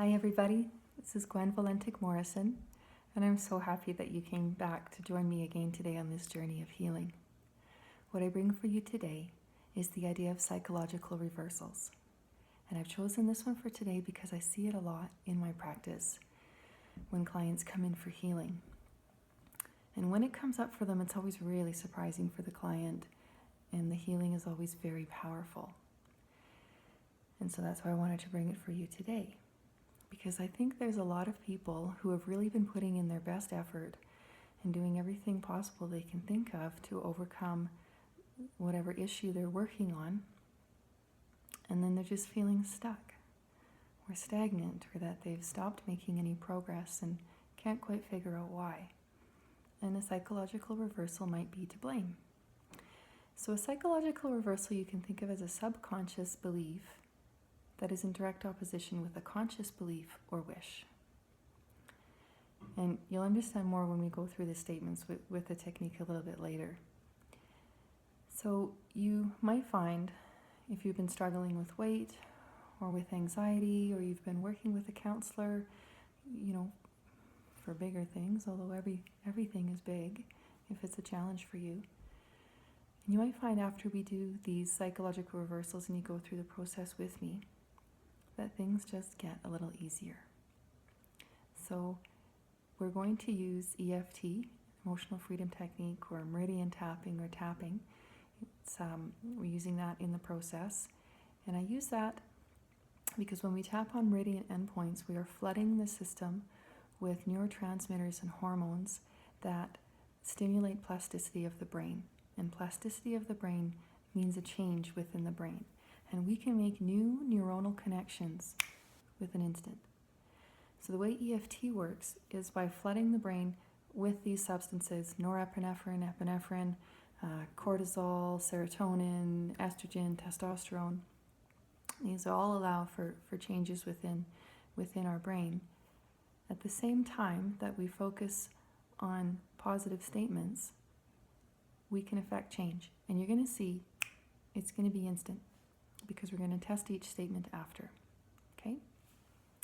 Hi everybody, this is Gwen Valentic Morrison, and I'm so happy that you came back to join me again today on this journey of healing. What I bring for you today is the idea of psychological reversals. And I've chosen this one for today because I see it a lot in my practice when clients come in for healing. And when it comes up for them, it's always really surprising for the client, and the healing is always very powerful. And so that's why I wanted to bring it for you today. Because I think there's a lot of people who have really been putting in their best effort and doing everything possible they can think of to overcome whatever issue they're working on, and then they're just feeling stuck or stagnant, or that they've stopped making any progress and can't quite figure out why. And a psychological reversal might be to blame. So a psychological reversal you can think of as a subconscious belief that is in direct opposition with a conscious belief or wish. And you'll understand more when we go through the statements with the technique a little bit later. So you might find, if you've been struggling with weight or with anxiety, or you've been working with a counselor, for bigger things, although everything is big if it's a challenge for you. And you might find after we do these psychological reversals and you go through the process with me, that things just get a little easier. So we're going to use EFT, Emotional Freedom Technique, or meridian tapping or tapping. We're using that in the process. And I use that because when we tap on meridian endpoints, we are flooding the system with neurotransmitters and hormones that stimulate plasticity of the brain. And plasticity of the brain means a change within the brain. And we can make new neuronal connections with an instant. So the way EFT works is by flooding the brain with these substances: norepinephrine, epinephrine, cortisol, serotonin, estrogen, testosterone. These all allow for changes within our brain. At the same time that we focus on positive statements, we can affect change. And you're going to see it's going to be instant, because we're going to test each statement after. Okay?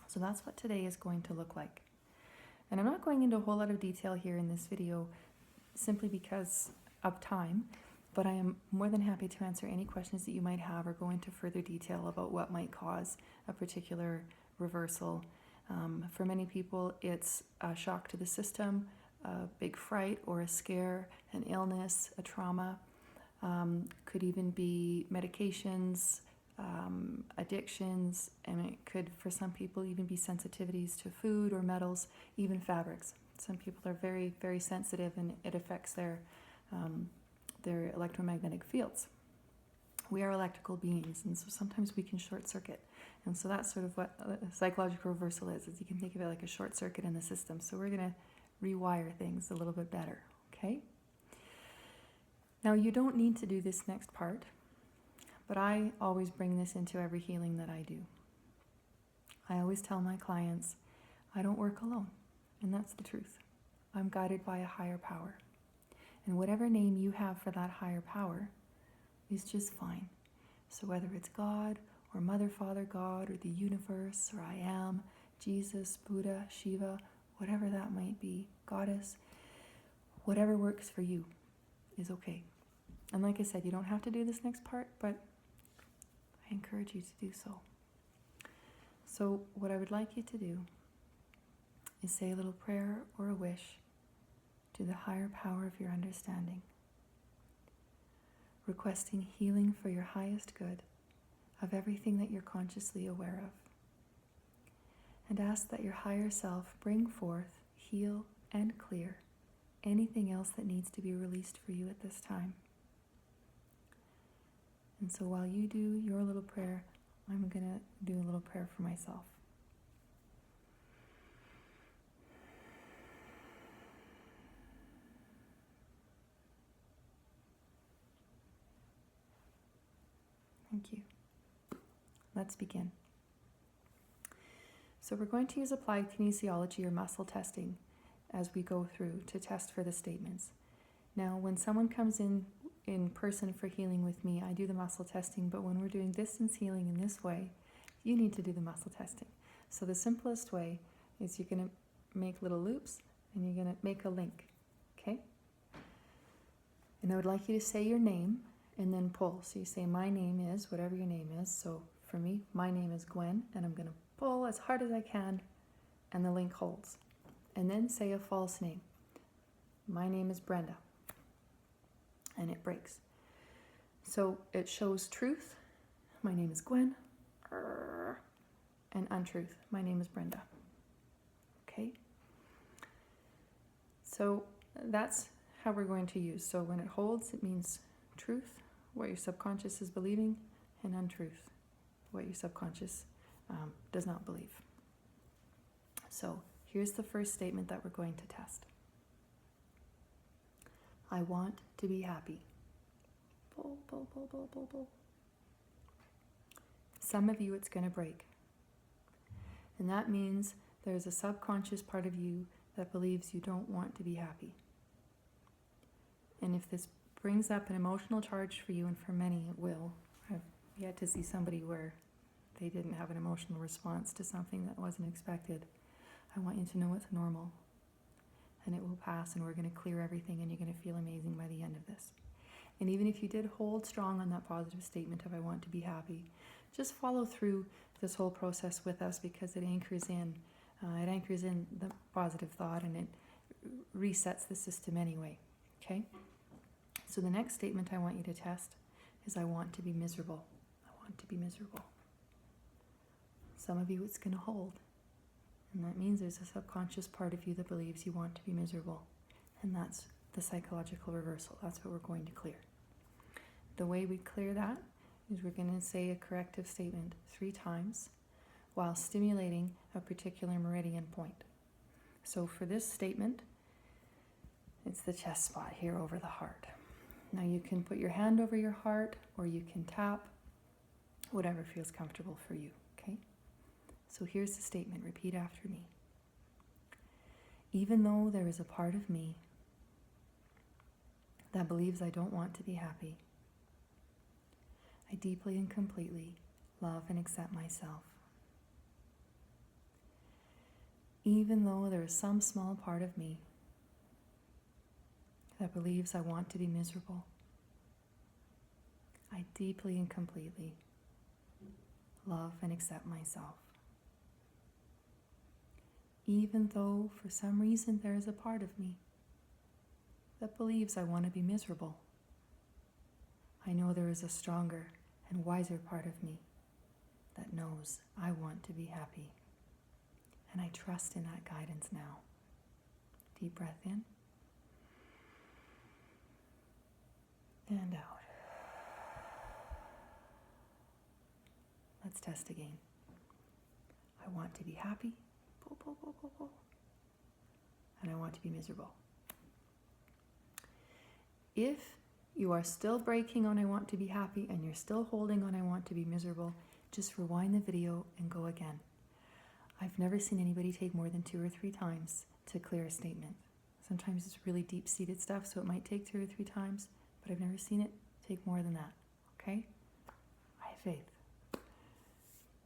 So that's what today is going to look like. And I'm not going into a whole lot of detail here in this video simply because of time, but I am more than happy to answer any questions that you might have or go into further detail about what might cause a particular reversal. For many people, it's a shock to the system, a big fright or a scare, an illness, a trauma. Could even be medications, addictions, and it could, for some people, even be sensitivities to food or metals, even fabrics. Some people are very, very sensitive, and it affects their electromagnetic fields. We are electrical beings, and so sometimes we can short circuit. And so that's sort of what a psychological reversal is you can think of it like a short circuit in the system. So we're going to rewire things a little bit better, okay? Now, you don't need to do this next part, but I always bring this into every healing that I do. I always tell my clients, I don't work alone, and that's the truth. I'm guided by a higher power. And whatever name you have for that higher power is just fine. So whether it's God, or Mother, Father, God, or the universe, or I am, Jesus, Buddha, Shiva, whatever that might be, Goddess, whatever works for you is okay. And like I said, you don't have to do this next part, but I encourage you to do so. So what I would like you to do is say a little prayer or a wish to the higher power of your understanding, requesting healing for your highest good of everything that you're consciously aware of. And ask that your higher self bring forth, heal, and clear anything else that needs to be released for you at this time. And so while you do your little prayer, I'm going to do a little prayer for myself. Thank you. Let's begin. So we're going to use applied kinesiology or muscle testing as we go through to test for the statements. Now, when someone comes in person for healing with me, I do the muscle testing, but when we're doing distance healing in this way, You need to do the muscle testing. So the simplest way is you're going to make little loops and you're going to make a link, okay? And I would like you to say your name and then pull. So you say, my name is, whatever your name is. So for me, my name is Gwen, and I'm going to pull as hard as I can, and the link holds. And then say a false name. My name is Brenda, and it breaks. So it shows truth. My name is Gwen. And untruth. My name is Brenda. Okay? So that's how we're going to use. So when it holds, it means truth, what your subconscious is believing, and untruth, what your subconscious does not believe. So here's the first statement that we're going to test. I want to be happy. Pull, pull, pull, pull, pull, pull. Some of you, it's going to break. And that means there's a subconscious part of you that believes you don't want to be happy. And if this brings up an emotional charge for you, and for many it will, I've yet to see somebody where they didn't have an emotional response to something that wasn't expected. I want you to know it's normal. And it will pass, and we're going to clear everything, and you're going to feel amazing by the end of this. And even if you did hold strong on that positive statement of I want to be happy, just follow through this whole process with us, because it anchors in the positive thought, and it resets the system anyway. Okay? So the next statement I want you to test is I want to be miserable. I want to be miserable. Some of you, it's going to hold. And that means there's a subconscious part of you that believes you want to be miserable. And that's the psychological reversal. That's what we're going to clear. The way we clear that is we're going to say a corrective statement 3 times while stimulating a particular meridian point. So for this statement, it's the chest spot here over the heart. Now you can put your hand over your heart, or you can tap, whatever feels comfortable for you, okay? So here's the statement. Repeat after me. Even though there is a part of me that believes I don't want to be happy, I deeply and completely love and accept myself. Even though there is some small part of me that believes I want to be miserable, I deeply and completely love and accept myself. Even though for some reason there is a part of me that believes I want to be miserable, I know there is a stronger and wiser part of me that knows I want to be happy. And I trust in that guidance now. Deep breath in and out. Let's test again. I want to be happy. Pull, pull, pull, pull, pull. And I want to be miserable. If you are still breaking on I want to be happy and you're still holding on I want to be miserable, just rewind the video and go again. I've never seen anybody take more than 2 or 3 times to clear a statement. Sometimes it's really deep-seated stuff, so it might take 2 or 3 times, but I've never seen it take more than that, okay? I have faith.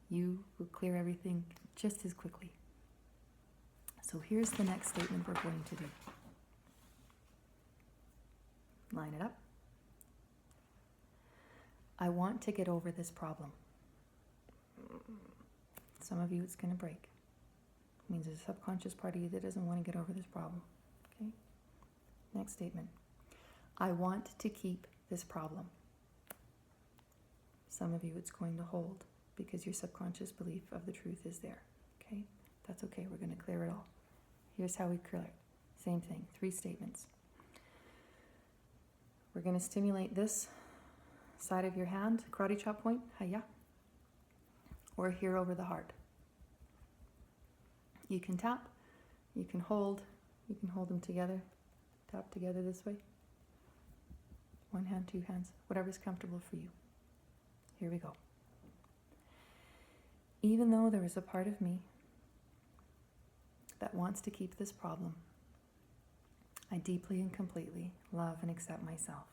You will clear everything just as quickly. So here's the next statement we're going to do. Line it up. I want to get over this problem. Some of you, it's going to break. It means there's a subconscious part of you that doesn't want to get over this problem. Okay? Next statement. I want to keep this problem. Some of you, it's going to hold because your subconscious belief of the truth is there. Okay? That's okay. We're going to clear it all. Here's how we clear it. Same thing. 3 statements. We're going to stimulate this side of your hand, karate chop point, hiya, or here over the heart. You can tap, you can hold them together, tap together this way. 1 hand, 2 hands, whatever's comfortable for you. Here we go. Even though there is a part of me that wants to keep this problem, I deeply and completely love and accept myself.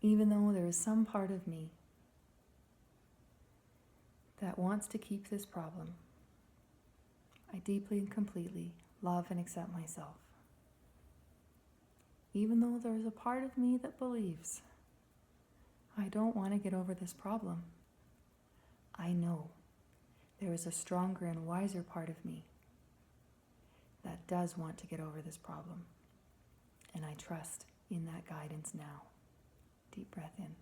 Even though there is some part of me that wants to keep this problem. I deeply and completely love and accept myself. Even though there is a part of me that believes I don't want to get over this problem, I know there is a stronger and wiser part of me that does want to get over this problem. And I trust in that guidance now. Deep breath in.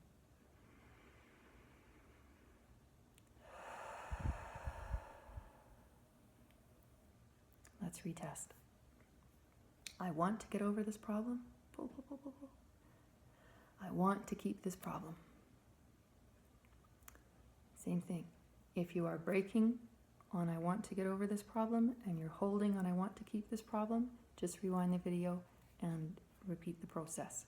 Let's retest. I want to get over this problem. Pull, pull, pull, pull, pull. I want to keep this problem. Same thing. If you are breaking on I want to get over this problem and you're holding on I want to keep this problem, just rewind the video and repeat the process.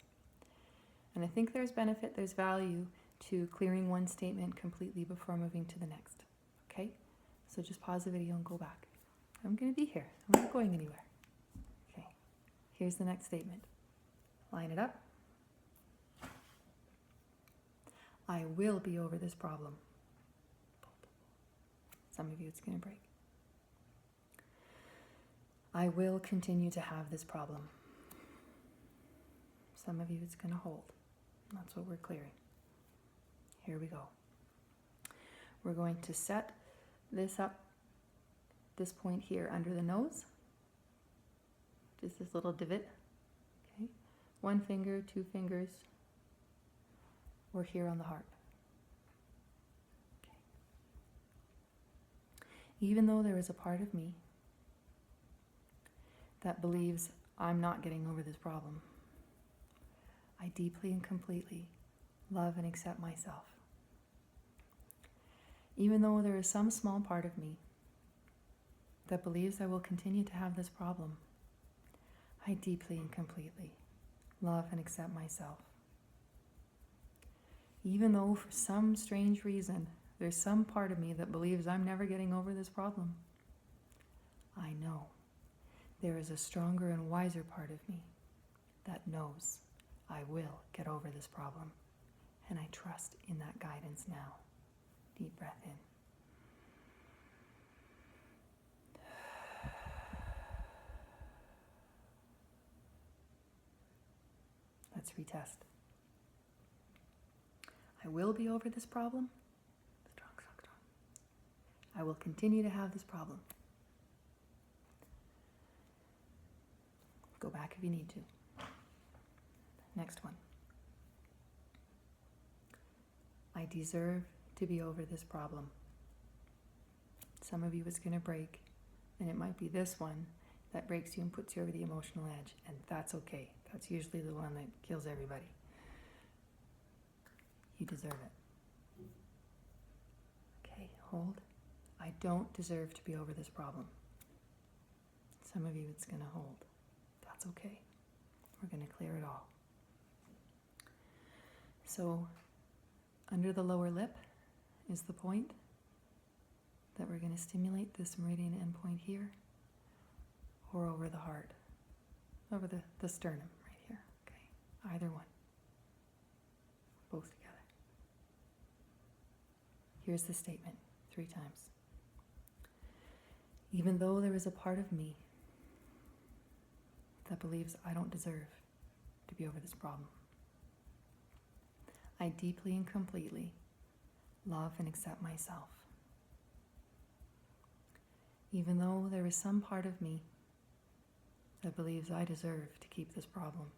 And I think there's benefit, there's value to clearing one statement completely before moving to the next. Okay? So just pause the video and go back. I'm going to be here. I'm not going anywhere. Okay. Here's the next statement. Line it up. I will be over this problem. Some of you it's going to break. I will continue to have this problem. Some of you it's going to hold. That's what we're clearing. Here we go. We're going to set this up, this point here under the nose. Just this little divot. Okay. 1 finger, 2 fingers. Or here on the heart. Okay. Even though there is a part of me that believes I'm not getting over this problem, I deeply and completely love and accept myself. Even though there is some small part of me that believes I will continue to have this problem, I deeply and completely love and accept myself. Even though for some strange reason there's some part of me that believes I'm never getting over this problem, I know there is a stronger and wiser part of me that knows I will get over this problem, and I trust in that guidance now. Deep breath in. Let's retest. I will be over this problem. Strong, strong, strong. I will continue to have this problem. Go back if you need to. Next one. I deserve to be over this problem. Some of you it's going to break, and it might be this one that breaks you and puts you over the emotional edge, and that's okay. That's usually the one that kills everybody. You deserve it. Okay, hold. I don't deserve to be over this problem. Some of you it's going to hold. That's okay. We're going to clear it all. So, under the lower lip is the point that we're going to stimulate this meridian endpoint here, or over the heart, over the sternum right here. Okay, either one. Both together. Here's the statement 3 times. Even though there is a part of me that believes I don't deserve to be over this problem, I deeply and completely love and accept myself. Even though there is some part of me that believes I deserve to keep this problem,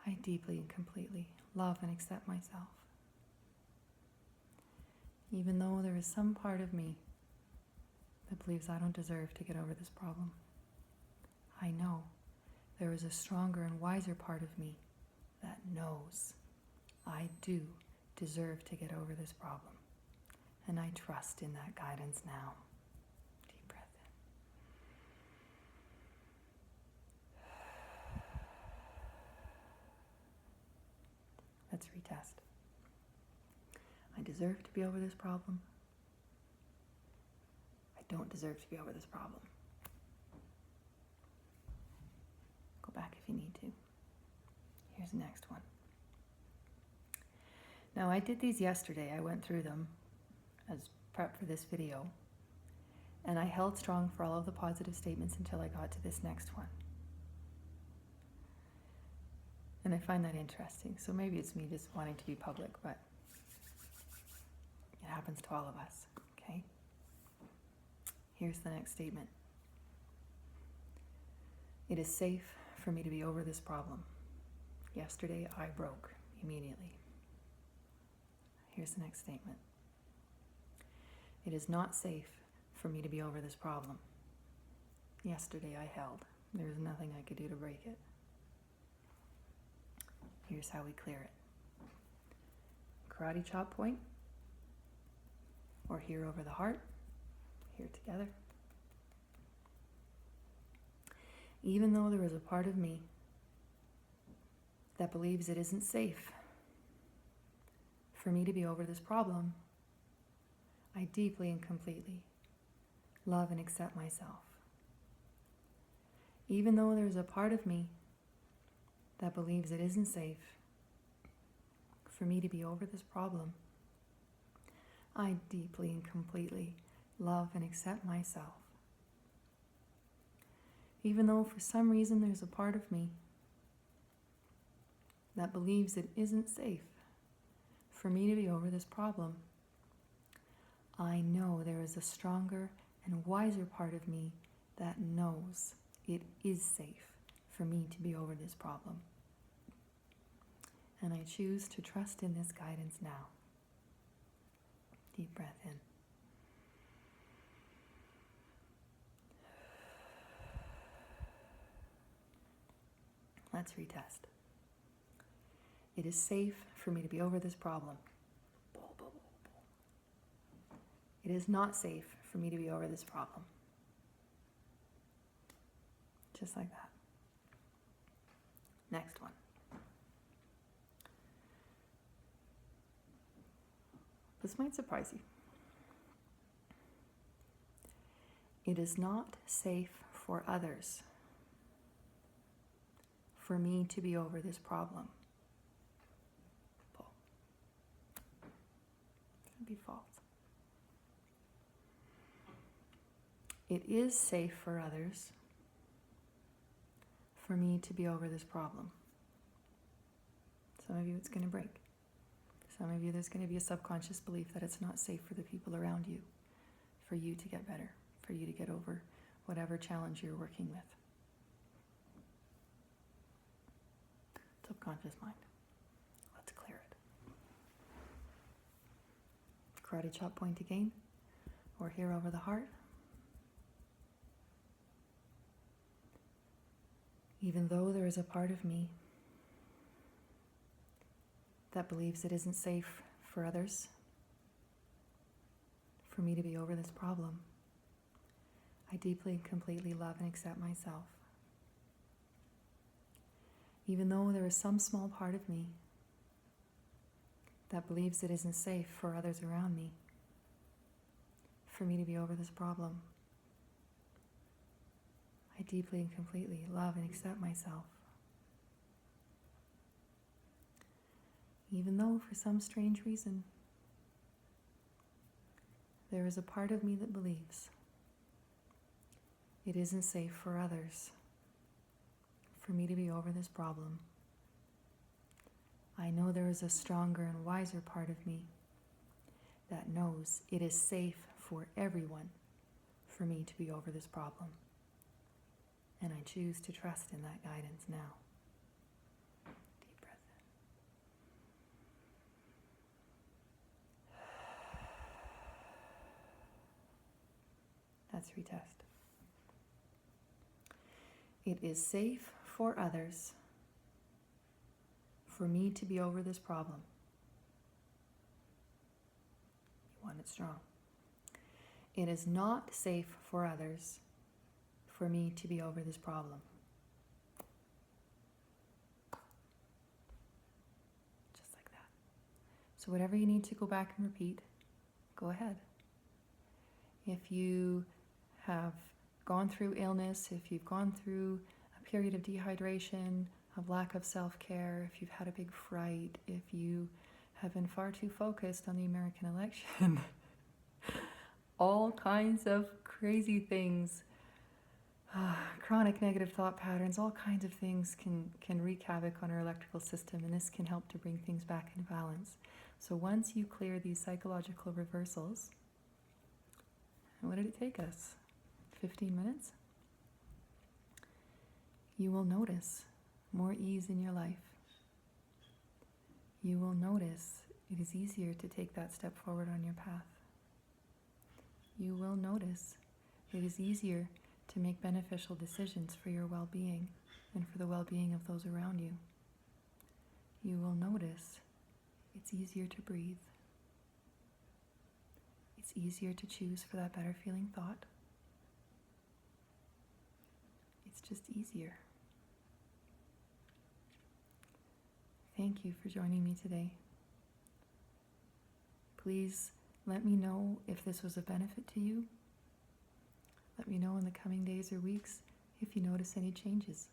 I deeply and completely love and accept myself. Even though there is some part of me that believes I don't deserve to get over this problem, I know there is a stronger and wiser part of me that knows I do deserve to get over this problem. And I trust in that guidance now. Deep breath in. Let's retest. I deserve to be over this problem. I don't deserve to be over this problem. Go back if you need to. Here's the next one. Now, I did these yesterday. I went through them. as prep for this video, and I held strong for all of the positive statements until I got to this next one. And I find that interesting. So maybe it's me just wanting to be public, but it happens to all of us, okay? Here's the next statement. It is safe for me to be over this problem. Yesterday, I broke immediately. Here's the next statement. It is not safe for me to be over this problem. Yesterday, I held. There was nothing I could do to break it. Here's how we clear it. Karate chop point, or here over the heart, here together. Even though there is a part of me that believes it isn't safe for me to be over this problem, I deeply and completely love and accept myself. Even though there's a part of me that believes it isn't safe for me to be over this problem, I deeply and completely love and accept myself. Even though for some reason there's a part of me that believes it isn't safe for me to be over this problem, I know there is a stronger and wiser part of me that knows it is safe for me to be over this problem. And I choose to trust in this guidance now. Deep breath in. Let's retest. It is safe for me to be over this problem. It is not safe for me to be over this problem. Just like that. Next one. This might surprise you. It is not safe for others for me to be over this problem. Should be false. It is safe for others for me to be over this problem. Some of you it's going to break. Some of you there's going to be a subconscious belief that it's not safe for the people around you, for you to get better, for you to get over whatever challenge you're working with. Subconscious mind. Let's clear it. Karate chop point again, or here over the heart. Even though there is a part of me that believes it isn't safe for others for me to be over this problem, I deeply and completely love and accept myself. Even though there is some small part of me that believes it isn't safe for others around me for me to be over this problem, I deeply and completely love and accept myself. Even though for some strange reason there is a part of me that believes it isn't safe for others for me to be over this problem, I know there is a stronger and wiser part of me that knows it is safe for everyone for me to be over this problem. And I choose to trust in that guidance now. Deep breath in. Let's retest. It is safe for others for me to be over this problem. You want it strong. It is not safe for others for me to be over this problem. Just like that. So whatever you need to go back and repeat, go ahead. If you have gone through illness, if you've gone through a period of dehydration, of lack of self-care, if you've had a big fright, if you have been far too focused on the American election, all kinds of crazy things. Chronic negative thought patterns, all kinds of things can wreak havoc on our electrical system, and this can help to bring things back into balance. So once you clear these psychological reversals, and what did it take us? 15 minutes? You will notice more ease in your life. You will notice it is easier to take that step forward on your path. You will notice it is easier to make beneficial decisions for your well-being and for the well-being of those around you. You will notice it's easier to breathe. It's easier to choose for that better feeling thought. It's just easier. Thank you for joining me today. Please let me know if this was a benefit to you. Let me know in the coming days or weeks if you notice any changes.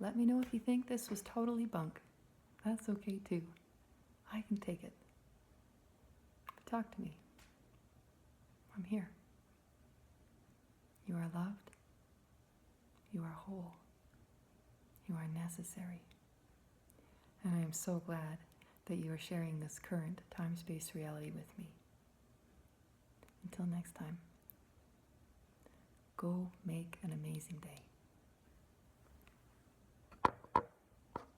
Let me know if you think this was totally bunk. That's okay too. I can take it. But talk to me. I'm here. You are loved. You are whole. You are necessary. And I am so glad that you are sharing this current time-space reality with me. Until next time, go make an amazing day.